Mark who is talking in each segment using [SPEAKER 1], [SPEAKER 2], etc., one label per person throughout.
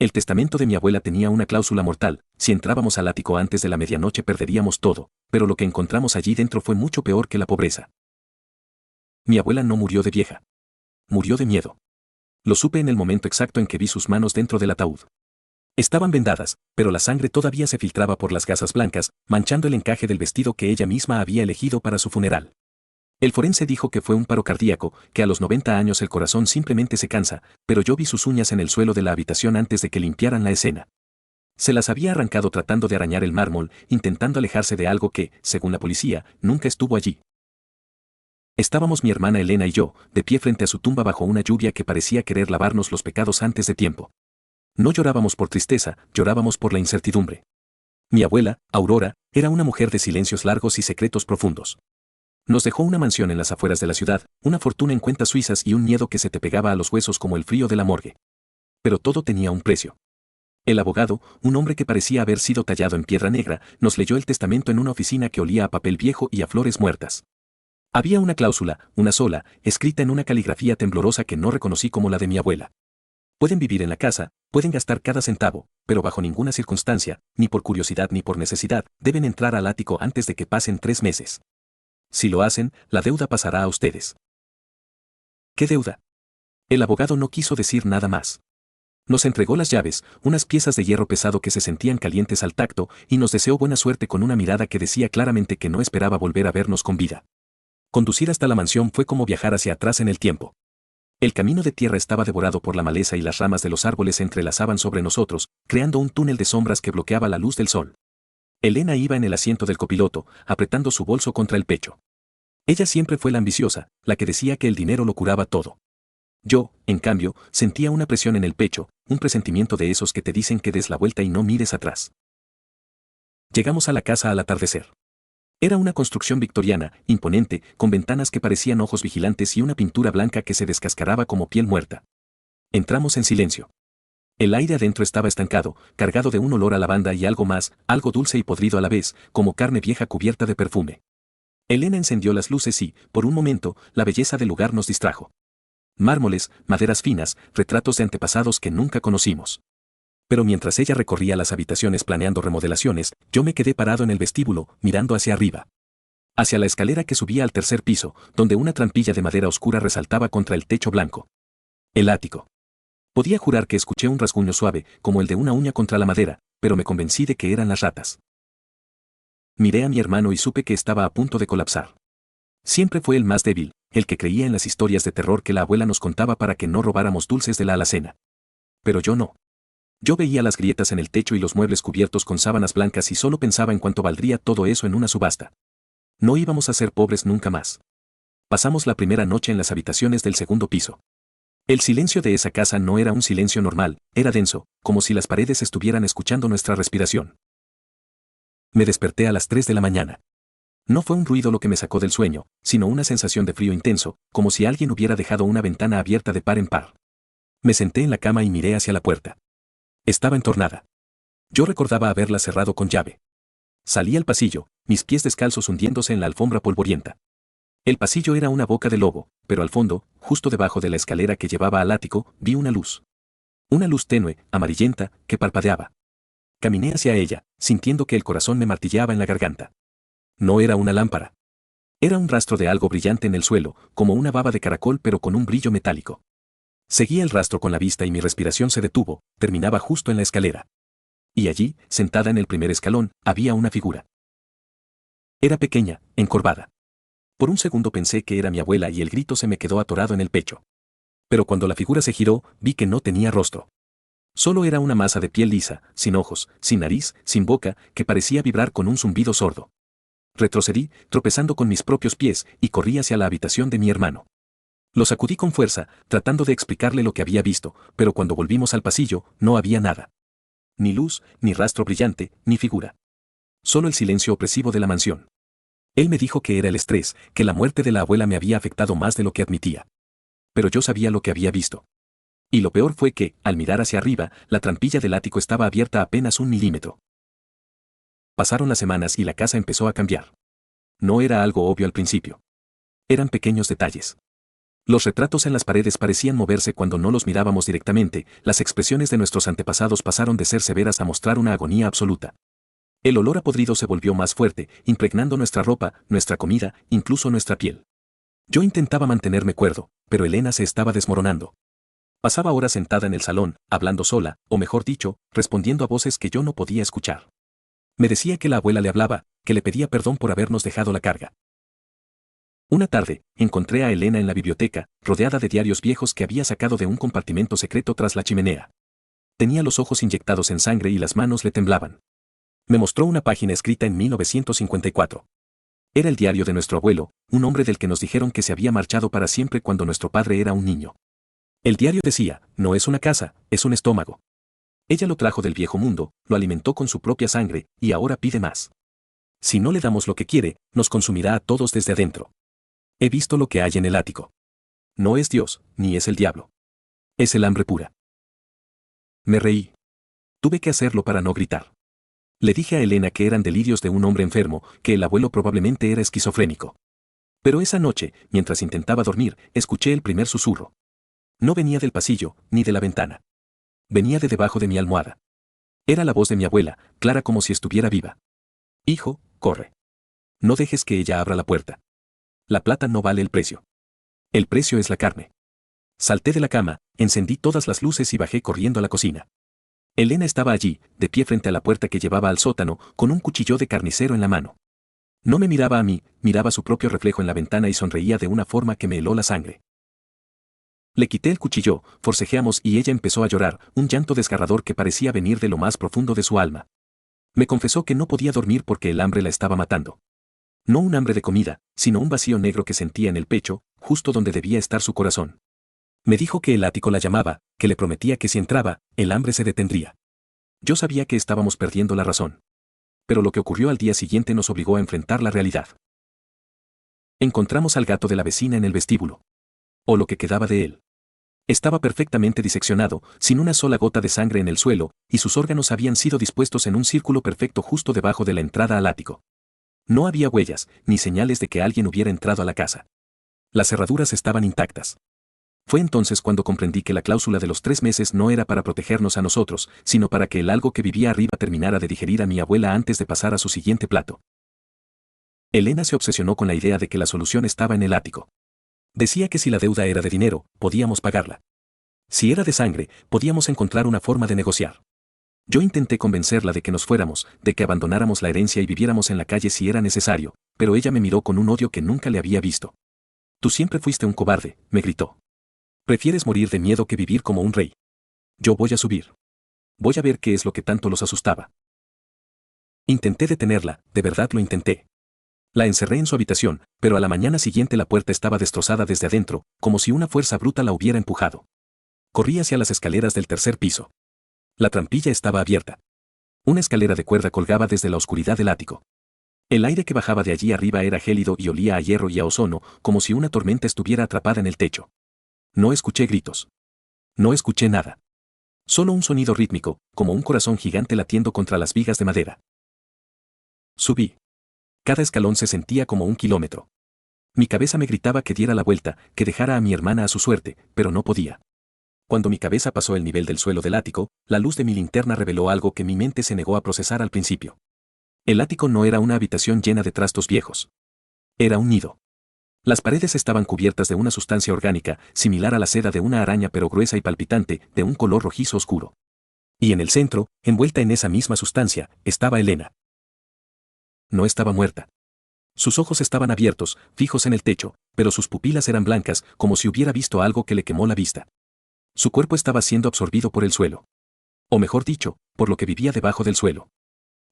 [SPEAKER 1] El testamento de mi abuela tenía una cláusula mortal: si entrábamos al ático antes de la medianoche perderíamos todo, pero lo que encontramos allí dentro fue mucho peor que la pobreza. Mi abuela no murió de vieja. Murió de miedo. Lo supe en el momento exacto en que vi sus manos dentro del ataúd. Estaban vendadas, pero la sangre todavía se filtraba por las gasas blancas, manchando el encaje del vestido que ella misma había elegido para su funeral. El forense dijo que fue un paro cardíaco, que a los 90 años el corazón simplemente se cansa, pero yo vi sus uñas en el suelo de la habitación antes de que limpiaran la escena. Se las había arrancado tratando de arañar el mármol, intentando alejarse de algo que, según la policía, nunca estuvo allí. Estábamos mi hermana Elena y yo, de pie frente a su tumba bajo una lluvia que parecía querer lavarnos los pecados antes de tiempo. No llorábamos por tristeza, llorábamos por la incertidumbre. Mi abuela, Aurora, era una mujer de silencios largos y secretos profundos. Nos dejó una mansión en las afueras de la ciudad, una fortuna en cuentas suizas y un miedo que se te pegaba a los huesos como el frío de la morgue. Pero todo tenía un precio. El abogado, un hombre que parecía haber sido tallado en piedra negra, nos leyó el testamento en una oficina que olía a papel viejo y a flores muertas. Había una cláusula, una sola, escrita en una caligrafía temblorosa que no reconocí como la de mi abuela. Pueden vivir en la casa, pueden gastar cada centavo, pero bajo ninguna circunstancia, ni por curiosidad ni por necesidad, deben entrar al ático antes de que pasen 3 meses. Si lo hacen, la deuda pasará a ustedes. ¿Qué deuda? El abogado no quiso decir nada más. Nos entregó las llaves, unas piezas de hierro pesado que se sentían calientes al tacto, y nos deseó buena suerte con una mirada que decía claramente que no esperaba volver a vernos con vida. Conducir hasta la mansión fue como viajar hacia atrás en el tiempo. El camino de tierra estaba devorado por la maleza y las ramas de los árboles se entrelazaban sobre nosotros, creando un túnel de sombras que bloqueaba la luz del sol. Elena iba en el asiento del copiloto, apretando su bolso contra el pecho. Ella siempre fue la ambiciosa, la que decía que el dinero lo curaba todo. Yo, en cambio, sentía una presión en el pecho, un presentimiento de esos que te dicen que des la vuelta y no mires atrás. Llegamos a la casa al atardecer. Era una construcción victoriana, imponente, con ventanas que parecían ojos vigilantes y una pintura blanca que se descascaraba como piel muerta. Entramos en silencio. El aire adentro estaba estancado, cargado de un olor a lavanda y algo más, algo dulce y podrido a la vez, como carne vieja cubierta de perfume. Elena encendió las luces y, por un momento, la belleza del lugar nos distrajo. Mármoles, maderas finas, retratos de antepasados que nunca conocimos. Pero mientras ella recorría las habitaciones planeando remodelaciones, yo me quedé parado en el vestíbulo, mirando hacia arriba. Hacia la escalera que subía al 3er piso, donde una trampilla de madera oscura resaltaba contra el techo blanco. El ático. Podía jurar que escuché un rasguño suave, como el de una uña contra la madera, pero me convencí de que eran las ratas. Miré a mi hermano y supe que estaba a punto de colapsar. Siempre fue el más débil, el que creía en las historias de terror que la abuela nos contaba para que no robáramos dulces de la alacena. Pero yo no. Yo veía las grietas en el techo y los muebles cubiertos con sábanas blancas y solo pensaba en cuánto valdría todo eso en una subasta. No íbamos a ser pobres nunca más. Pasamos la primera noche en las habitaciones del 2.º piso. El silencio de esa casa no era un silencio normal, era denso, como si las paredes estuvieran escuchando nuestra respiración. Me desperté a las 3 de la mañana. No fue un ruido lo que me sacó del sueño, sino una sensación de frío intenso, como si alguien hubiera dejado una ventana abierta de par en par. Me senté en la cama y miré hacia la puerta. Estaba entornada. Yo recordaba haberla cerrado con llave. Salí al pasillo, mis pies descalzos hundiéndose en la alfombra polvorienta. El pasillo era una boca de lobo, pero al fondo, justo debajo de la escalera que llevaba al ático, vi una luz. Una luz tenue, amarillenta, que parpadeaba. Caminé hacia ella, sintiendo que el corazón me martilleaba en la garganta. No era una lámpara. Era un rastro de algo brillante en el suelo, como una baba de caracol pero con un brillo metálico. Seguí el rastro con la vista y mi respiración se detuvo, terminaba justo en la escalera. Y allí, sentada en el primer escalón, había una figura. Era pequeña, encorvada. Por un segundo pensé que era mi abuela y el grito se me quedó atorado en el pecho. Pero cuando la figura se giró, vi que no tenía rostro. Solo era una masa de piel lisa, sin ojos, sin nariz, sin boca, que parecía vibrar con un zumbido sordo. Retrocedí, tropezando con mis propios pies, y corrí hacia la habitación de mi hermano. Lo sacudí con fuerza, tratando de explicarle lo que había visto, pero cuando volvimos al pasillo, no había nada. Ni luz, ni rastro brillante, ni figura. Solo el silencio opresivo de la mansión. Él me dijo que era el estrés, que la muerte de la abuela me había afectado más de lo que admitía. Pero yo sabía lo que había visto. Y lo peor fue que, al mirar hacia arriba, la trampilla del ático estaba abierta apenas 1 milímetro. Pasaron las semanas y la casa empezó a cambiar. No era algo obvio al principio. Eran pequeños detalles. Los retratos en las paredes parecían moverse cuando no los mirábamos directamente, las expresiones de nuestros antepasados pasaron de ser severas a mostrar una agonía absoluta. El olor a podrido se volvió más fuerte, impregnando nuestra ropa, nuestra comida, incluso nuestra piel. Yo intentaba mantenerme cuerdo, pero Elena se estaba desmoronando. Pasaba horas sentada en el salón, hablando sola, o mejor dicho, respondiendo a voces que yo no podía escuchar. Me decía que la abuela le hablaba, que le pedía perdón por habernos dejado la carga. Una tarde, encontré a Elena en la biblioteca, rodeada de diarios viejos que había sacado de un compartimento secreto tras la chimenea. Tenía los ojos inyectados en sangre y las manos le temblaban. Me mostró una página escrita en 1954. Era el diario de nuestro abuelo, un hombre del que nos dijeron que se había marchado para siempre cuando nuestro padre era un niño. El diario decía, no es una casa, es un estómago. Ella lo trajo del viejo mundo, lo alimentó con su propia sangre, y ahora pide más. Si no le damos lo que quiere, nos consumirá a todos desde adentro. He visto lo que hay en el ático. No es Dios, ni es el diablo. Es el hambre pura. Me reí. Tuve que hacerlo para no gritar. Le dije a Elena que eran delirios de un hombre enfermo, que el abuelo probablemente era esquizofrénico. Pero esa noche, mientras intentaba dormir, escuché el primer susurro. No venía del pasillo, ni de la ventana. Venía de debajo de mi almohada. Era la voz de mi abuela, clara como si estuviera viva. Hijo, corre. No dejes que ella abra la puerta. La plata no vale el precio. El precio es la carne. Salté de la cama, encendí todas las luces y bajé corriendo a la cocina. Elena estaba allí, de pie frente a la puerta que llevaba al sótano, con un cuchillo de carnicero en la mano. No me miraba a mí, miraba su propio reflejo en la ventana y sonreía de una forma que me heló la sangre. Le quité el cuchillo, forcejeamos y ella empezó a llorar, un llanto desgarrador que parecía venir de lo más profundo de su alma. Me confesó que no podía dormir porque el hambre la estaba matando. No un hambre de comida, sino un vacío negro que sentía en el pecho, justo donde debía estar su corazón. Me dijo que el ático la llamaba, que le prometía que si entraba, el hambre se detendría. Yo sabía que estábamos perdiendo la razón. Pero lo que ocurrió al día siguiente nos obligó a enfrentar la realidad. Encontramos al gato de la vecina en el vestíbulo. O lo que quedaba de él. Estaba perfectamente diseccionado, sin una sola gota de sangre en el suelo, y sus órganos habían sido dispuestos en un círculo perfecto justo debajo de la entrada al ático. No había huellas, ni señales de que alguien hubiera entrado a la casa. Las cerraduras estaban intactas. Fue entonces cuando comprendí que la cláusula de los 3 meses no era para protegernos a nosotros, sino para que el algo que vivía arriba terminara de digerir a mi abuela antes de pasar a su siguiente plato. Elena se obsesionó con la idea de que la solución estaba en el ático. Decía que si la deuda era de dinero, podíamos pagarla. Si era de sangre, podíamos encontrar una forma de negociar. Yo intenté convencerla de que nos fuéramos, de que abandonáramos la herencia y viviéramos en la calle si era necesario, pero ella me miró con un odio que nunca le había visto. Tú siempre fuiste un cobarde, me gritó. Prefieres morir de miedo que vivir como un rey. Yo voy a subir. Voy a ver qué es lo que tanto los asustaba. Intenté detenerla, de verdad lo intenté. La encerré en su habitación, pero a la mañana siguiente la puerta estaba destrozada desde adentro, como si una fuerza bruta la hubiera empujado. Corrí hacia las escaleras del tercer piso. La trampilla estaba abierta. Una escalera de cuerda colgaba desde la oscuridad del ático. El aire que bajaba de allí arriba era gélido y olía a hierro y a ozono, como si una tormenta estuviera atrapada en el techo. No escuché gritos. No escuché nada. Solo un sonido rítmico, como un corazón gigante latiendo contra las vigas de madera. Subí. Cada escalón se sentía como 1 kilómetro. Mi cabeza me gritaba que diera la vuelta, que dejara a mi hermana a su suerte, pero no podía. Cuando mi cabeza pasó el nivel del suelo del ático, la luz de mi linterna reveló algo que mi mente se negó a procesar al principio. El ático no era una habitación llena de trastos viejos. Era un nido. Las paredes estaban cubiertas de una sustancia orgánica, similar a la seda de una araña pero gruesa y palpitante, de un color rojizo oscuro. Y en el centro, envuelta en esa misma sustancia, estaba Elena. No estaba muerta. Sus ojos estaban abiertos, fijos en el techo, pero sus pupilas eran blancas, como si hubiera visto algo que le quemó la vista. Su cuerpo estaba siendo absorbido por el suelo. O mejor dicho, por lo que vivía debajo del suelo.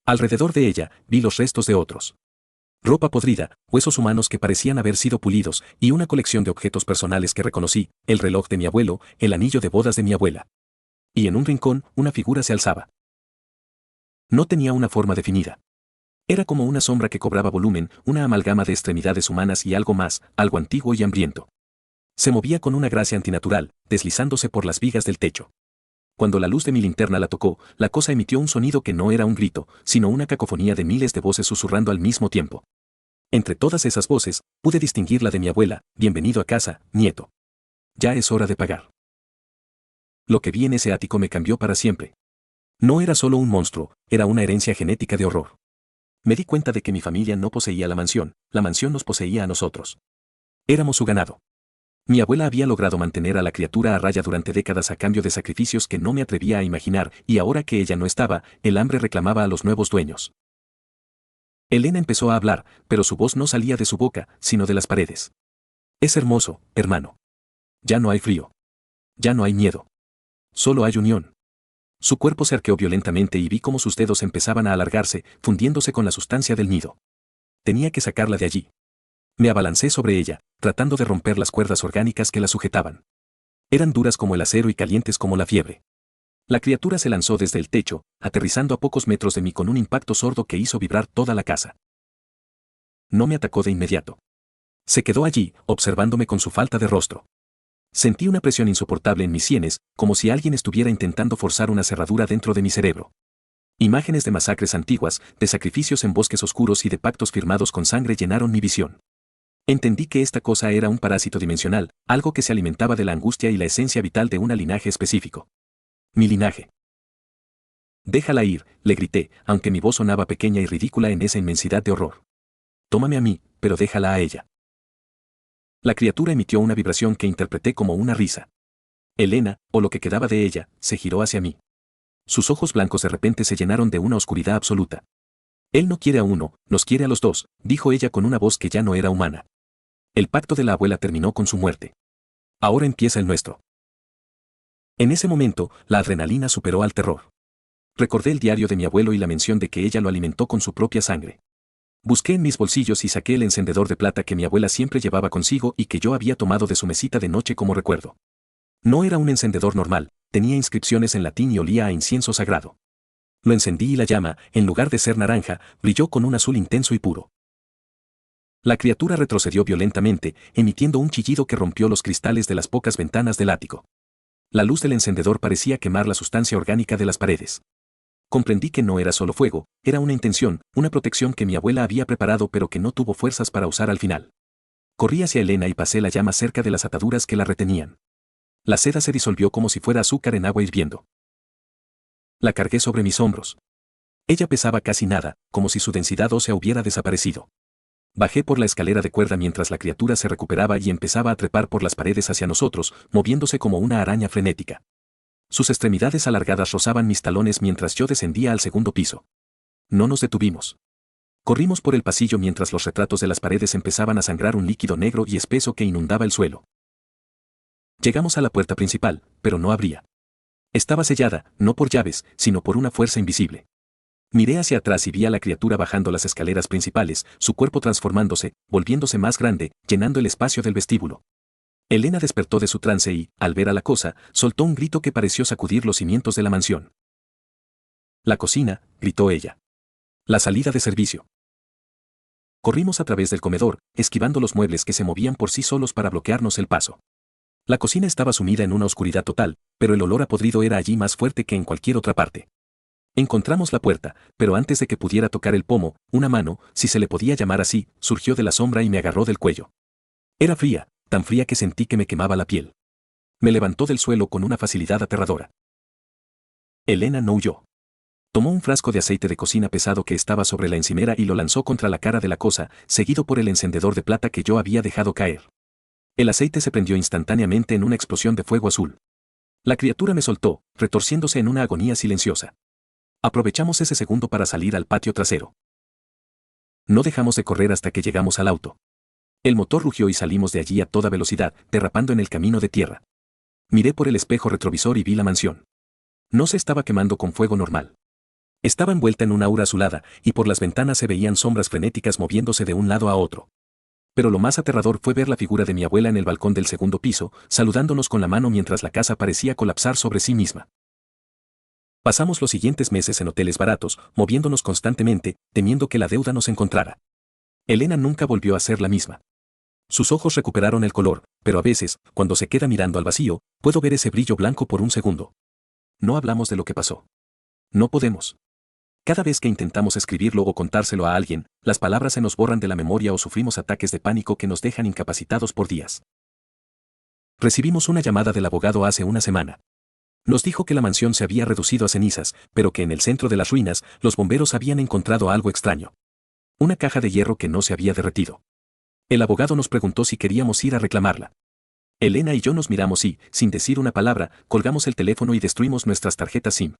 [SPEAKER 1] Alrededor de ella, vi los restos de otros. Ropa podrida, huesos humanos que parecían haber sido pulidos, y una colección de objetos personales que reconocí, el reloj de mi abuelo, el anillo de bodas de mi abuela. Y en un rincón, una figura se alzaba. No tenía una forma definida. Era como una sombra que cobraba volumen, una amalgama de extremidades humanas y algo más, algo antiguo y hambriento. Se movía con una gracia antinatural, deslizándose por las vigas del techo. Cuando la luz de mi linterna la tocó, la cosa emitió un sonido que no era un grito, sino una cacofonía de miles de voces susurrando al mismo tiempo. Entre todas esas voces, pude distinguir la de mi abuela: bienvenido a casa, nieto. Ya es hora de pagar. Lo que vi en ese ático me cambió para siempre. No era solo un monstruo, era una herencia genética de horror. Me di cuenta de que mi familia no poseía la mansión nos poseía a nosotros. Éramos su ganado. Mi abuela había logrado mantener a la criatura a raya durante décadas a cambio de sacrificios que no me atrevía a imaginar, y ahora que ella no estaba, el hambre reclamaba a los nuevos dueños. Elena empezó a hablar, pero su voz no salía de su boca, sino de las paredes. Es hermoso, hermano. Ya no hay frío. Ya no hay miedo. Solo hay unión. Su cuerpo se arqueó violentamente y vi cómo sus dedos empezaban a alargarse, fundiéndose con la sustancia del nido. Tenía que sacarla de allí. Me abalancé sobre ella, tratando de romper las cuerdas orgánicas que la sujetaban. Eran duras como el acero y calientes como la fiebre. La criatura se lanzó desde el techo, aterrizando a pocos metros de mí con un impacto sordo que hizo vibrar toda la casa. No me atacó de inmediato. Se quedó allí, observándome con su falta de rostro. Sentí una presión insoportable en mis sienes, como si alguien estuviera intentando forzar una cerradura dentro de mi cerebro. Imágenes de masacres antiguas, de sacrificios en bosques oscuros y de pactos firmados con sangre llenaron mi visión. Entendí que esta cosa era un parásito dimensional, algo que se alimentaba de la angustia y la esencia vital de un linaje específico. Mi linaje. Déjala ir, le grité, aunque mi voz sonaba pequeña y ridícula en esa inmensidad de horror. Tómame a mí, pero déjala a ella. La criatura emitió una vibración que interpreté como una risa. Elena, o lo que quedaba de ella, se giró hacia mí. Sus ojos blancos de repente se llenaron de una oscuridad absoluta. Él no quiere a uno, nos quiere a los dos, dijo ella con una voz que ya no era humana. El pacto de la abuela terminó con su muerte. Ahora empieza el nuestro. En ese momento, la adrenalina superó al terror. Recordé el diario de mi abuelo y la mención de que ella lo alimentó con su propia sangre. Busqué en mis bolsillos y saqué el encendedor de plata que mi abuela siempre llevaba consigo y que yo había tomado de su mesita de noche como recuerdo. No era un encendedor normal, tenía inscripciones en latín y olía a incienso sagrado. Lo encendí y la llama, en lugar de ser naranja, brilló con un azul intenso y puro. La criatura retrocedió violentamente, emitiendo un chillido que rompió los cristales de las pocas ventanas del ático. La luz del encendedor parecía quemar la sustancia orgánica de las paredes. Comprendí que no era solo fuego, era una intención, una protección que mi abuela había preparado pero que no tuvo fuerzas para usar al final. Corrí hacia Elena y pasé la llama cerca de las ataduras que la retenían. La seda se disolvió como si fuera azúcar en agua hirviendo. La cargué sobre mis hombros. Ella pesaba casi nada, como si su densidad ósea hubiera desaparecido. Bajé por la escalera de cuerda mientras la criatura se recuperaba y empezaba a trepar por las paredes hacia nosotros, moviéndose como una araña frenética. Sus extremidades alargadas rozaban mis talones mientras yo descendía al segundo piso. No nos detuvimos. Corrimos por el pasillo mientras los retratos de las paredes empezaban a sangrar un líquido negro y espeso que inundaba el suelo. Llegamos a la puerta principal, pero no abría. Estaba sellada, no por llaves, sino por una fuerza invisible. Miré hacia atrás y vi a la criatura bajando las escaleras principales, su cuerpo transformándose, volviéndose más grande, llenando el espacio del vestíbulo. Elena despertó de su trance y, al ver a la cosa, soltó un grito que pareció sacudir los cimientos de la mansión. La cocina, gritó ella. La salida de servicio. Corrimos a través del comedor, esquivando los muebles que se movían por sí solos para bloquearnos el paso. La cocina estaba sumida en una oscuridad total, pero el olor a podrido era allí más fuerte que en cualquier otra parte. Encontramos la puerta, pero antes de que pudiera tocar el pomo, una mano, si se le podía llamar así, surgió de la sombra y me agarró del cuello. Era fría, tan fría que sentí que me quemaba la piel. Me levantó del suelo con una facilidad aterradora. Elena no huyó. Tomó un frasco de aceite de cocina pesado que estaba sobre la encimera y lo lanzó contra la cara de la cosa, seguido por el encendedor de plata que yo había dejado caer. El aceite se prendió instantáneamente en una explosión de fuego azul. La criatura me soltó, retorciéndose en una agonía silenciosa. Aprovechamos ese segundo para salir al patio trasero. No dejamos de correr hasta que llegamos al auto. El motor rugió y salimos de allí a toda velocidad, derrapando en el camino de tierra. Miré por el espejo retrovisor y vi la mansión. No se estaba quemando con fuego normal. Estaba envuelta en una aura azulada, y por las ventanas se veían sombras frenéticas moviéndose de un lado a otro. Pero lo más aterrador fue ver la figura de mi abuela en el balcón del segundo piso, saludándonos con la mano mientras la casa parecía colapsar sobre sí misma. Pasamos los siguientes meses en hoteles baratos, moviéndonos constantemente, temiendo que la deuda nos encontrara. Elena nunca volvió a ser la misma. Sus ojos recuperaron el color, pero a veces, cuando se queda mirando al vacío, puedo ver ese brillo blanco por un segundo. No hablamos de lo que pasó. No podemos. Cada vez que intentamos escribirlo o contárselo a alguien, las palabras se nos borran de la memoria o sufrimos ataques de pánico que nos dejan incapacitados por días. Recibimos una llamada del abogado hace una semana. Nos dijo que la mansión se había reducido a cenizas, pero que en el centro de las ruinas, los bomberos habían encontrado algo extraño. Una caja de hierro que no se había derretido. El abogado nos preguntó si queríamos ir a reclamarla. Elena y yo nos miramos y, sin decir una palabra, colgamos el teléfono y destruimos nuestras tarjetas SIM.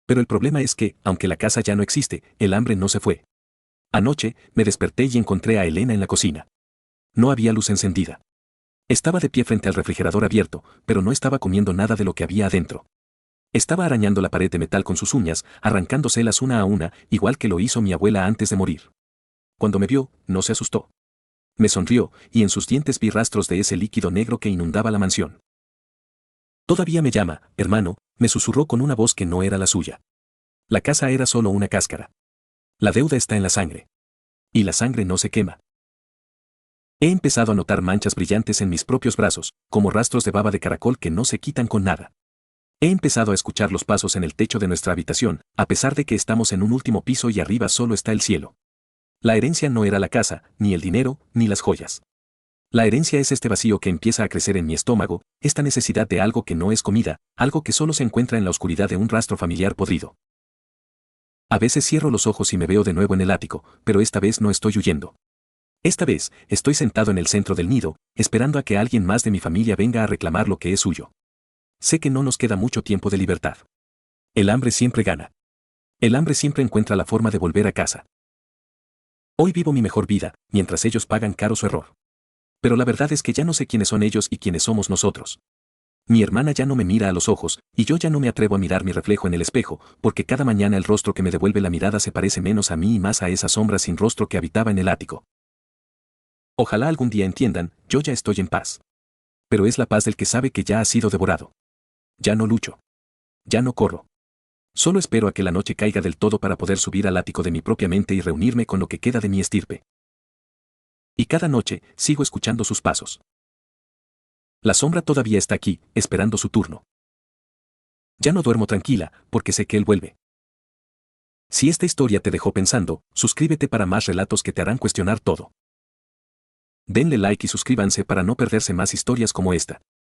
[SPEAKER 1] Pero el problema es que, aunque la casa ya no existe, el hambre no se fue. Anoche, me desperté y encontré a Elena en la cocina. No había luz encendida. Estaba de pie frente al refrigerador abierto, pero no estaba comiendo nada de lo que había adentro. Estaba arañando la pared de metal con sus uñas, arrancándoselas una a una, igual que lo hizo mi abuela antes de morir. Cuando me vio, no se asustó. Me sonrió, y en sus dientes vi rastros de ese líquido negro que inundaba la mansión. Todavía me llama, hermano, me susurró con una voz que no era la suya. La casa era solo una cáscara. La deuda está en la sangre. Y la sangre no se quema. He empezado a notar manchas brillantes en mis propios brazos, como rastros de baba de caracol que no se quitan con nada. He empezado a escuchar los pasos en el techo de nuestra habitación, a pesar de que estamos en un último piso y arriba solo está el cielo. La herencia no era la casa, ni el dinero, ni las joyas. La herencia es este vacío que empieza a crecer en mi estómago, esta necesidad de algo que no es comida, algo que solo se encuentra en la oscuridad de un rastro familiar podrido. A veces cierro los ojos y me veo de nuevo en el ático, pero esta vez no estoy huyendo. Esta vez, estoy sentado en el centro del nido, esperando a que alguien más de mi familia venga a reclamar lo que es suyo. Sé que no nos queda mucho tiempo de libertad. El hambre siempre gana. El hambre siempre encuentra la forma de volver a casa. Hoy vivo mi mejor vida, mientras ellos pagan caro su error. Pero la verdad es que ya no sé quiénes son ellos y quiénes somos nosotros. Mi hermana ya no me mira a los ojos, y yo ya no me atrevo a mirar mi reflejo en el espejo, porque cada mañana el rostro que me devuelve la mirada se parece menos a mí y más a esa sombra sin rostro que habitaba en el ático. Ojalá algún día entiendan, yo ya estoy en paz. Pero es la paz del que sabe que ya ha sido devorado. Ya no lucho. Ya no corro. Solo espero a que la noche caiga del todo para poder subir al ático de mi propia mente y reunirme con lo que queda de mi estirpe. Y cada noche, sigo escuchando sus pasos. La sombra todavía está aquí, esperando su turno. Ya no duermo tranquila, porque sé que él vuelve. Si esta historia te dejó pensando, suscríbete para más relatos que te harán cuestionar todo. Denle like y suscríbanse para no perderse más historias como esta.